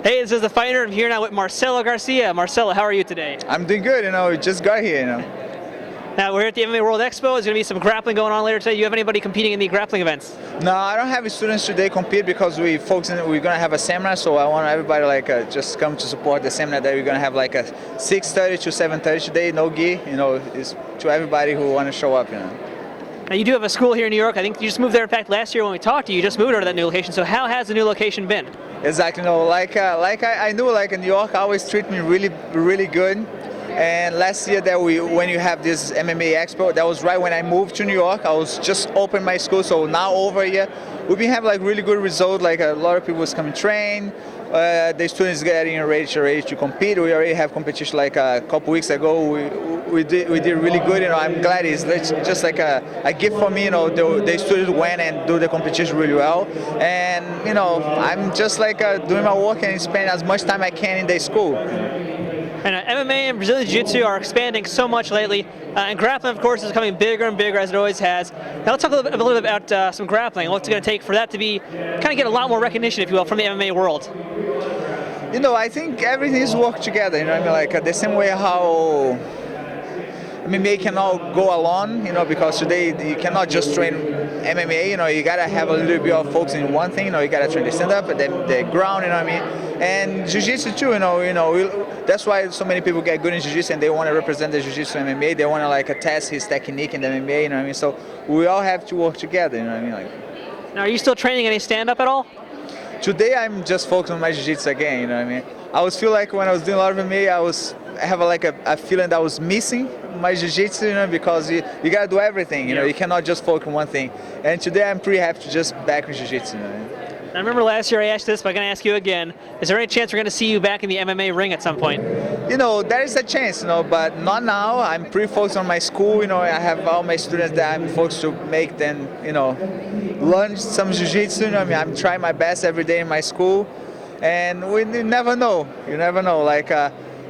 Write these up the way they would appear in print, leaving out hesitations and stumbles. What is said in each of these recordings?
Hey, this is the fighter. I'm here now with Marcelo Garcia. Marcelo, how are you today? I'm doing good, we just got here, Now, we're at the MMA World Expo. There's going to be some grappling going on later today. Do you have anybody competing in the grappling events? No, I don't have students today compete because we're going to have a seminar, so I want everybody just come to support the seminar that we're going to have a 6:30 to 7:30 today, no gi, it's to everybody who want to show up, Now, you do have a school here in New York. I think you just moved there. In fact, last year when we talked to you, you just moved over to that new location. So how has the new location been? Exactly, I knew in New York always treat me really, really good. And last year when you have this MMA Expo, that was right when I moved to New York. I was just opened my school, so now over here, we've been having really good results. A lot of people was coming train. The students getting ready to compete. We already have competition a couple weeks ago. We did really good. I'm glad it's just a gift for me. The students went and do the competition really well, and I'm just doing my work and spend as much time I can in the school. And MMA and Brazilian Jiu-Jitsu are expanding so much lately, and grappling, of course, is becoming bigger and bigger as it always has. Now let's talk a little bit about some grappling. What's it going to take for that to be kind of get a lot more recognition, if you will, from the MMA world? I think everything is work together. The same way how MMA cannot go alone, because today you cannot just train MMA, you gotta have a little bit of focus in one thing, you gotta train the stand-up and then the ground, and Jiu-Jitsu too, that's why so many people get good in Jiu-Jitsu and they want to represent the Jiu-Jitsu MMA, they want to test his technique in the MMA, so we all have to work together, Now, are you still training any stand-up at all? Today I'm just focused on my Jiu-Jitsu again, I was feel when I was doing a lot of MMA, I have a feeling that I was missing my Jiu-Jitsu, because you gotta do everything, you cannot just focus on one thing. And today I'm pretty happy to just back in Jiu-Jitsu. I remember last year I asked this, but I'm going to ask you again. Is there any chance we're going to see you back in the MMA ring at some point? There is a chance, but not now. I'm pretty focused on my school, I have all my students that I'm focused to make them, learn some Jiu-Jitsu, I'm trying my best every day in my school. And you never know,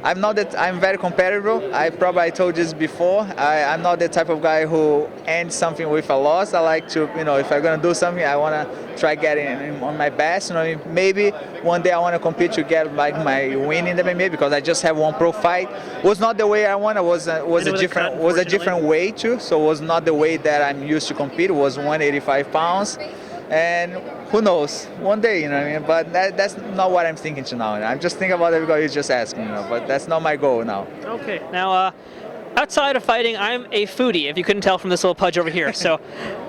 I'm very competitive. I told you this before. I'm not the type of guy who ends something with a loss. I like to, if I'm gonna do something, I wanna try getting on my best. Maybe one day I wanna compete to get my win in the MMA, because I just have one pro fight. Was not the way I wanted. Was a different way too. So it was not the way that I'm used to compete. It was 185 pounds. And who knows, one day, but that's not what I'm thinking to now. I'm just thinking about everybody who's just asking, but that's not my goal now. Okay, now outside of fighting, I'm a foodie, if you couldn't tell from this little pudge over here. So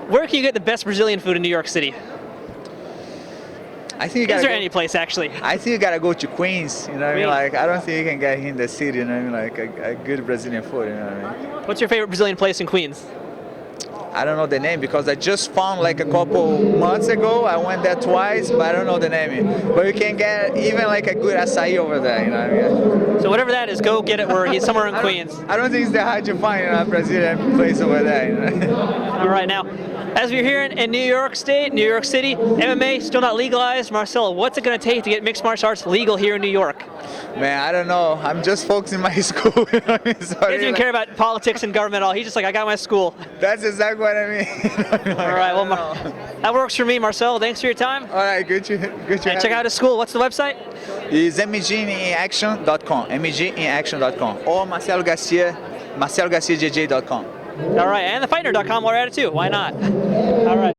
where can you get the best Brazilian food in New York City? I think you gotta Is there any place, actually? I think you gotta go to Queens, I don't think you can get here in the city, a good Brazilian food, What's your favorite Brazilian place in Queens? I don't know the name, because I just found a couple months ago. I went there twice, but I don't know the name. But you can get even a good acai over there, So whatever that is, go get it where he's somewhere in Queens. I don't think it's that hard to find a Brazilian place over there. All right, now, as we're here in New York State, New York City, MMA still not legalized. Marcelo, what's it going to take to get mixed martial arts legal here in New York? Man, I don't know. I'm just focusing my school. He doesn't even care about politics and government at all. He's just I got my school. That's exactly what I mean. All right, well, that works for me, Marcelo. Thanks for your time. All right, good to check out his school. What's the website? It's mginaction.com, mginaction.com, or Marcelo Garcia, marcelogarciajj.com. All right, and thefighter.com while we're at it too. Why not? All right.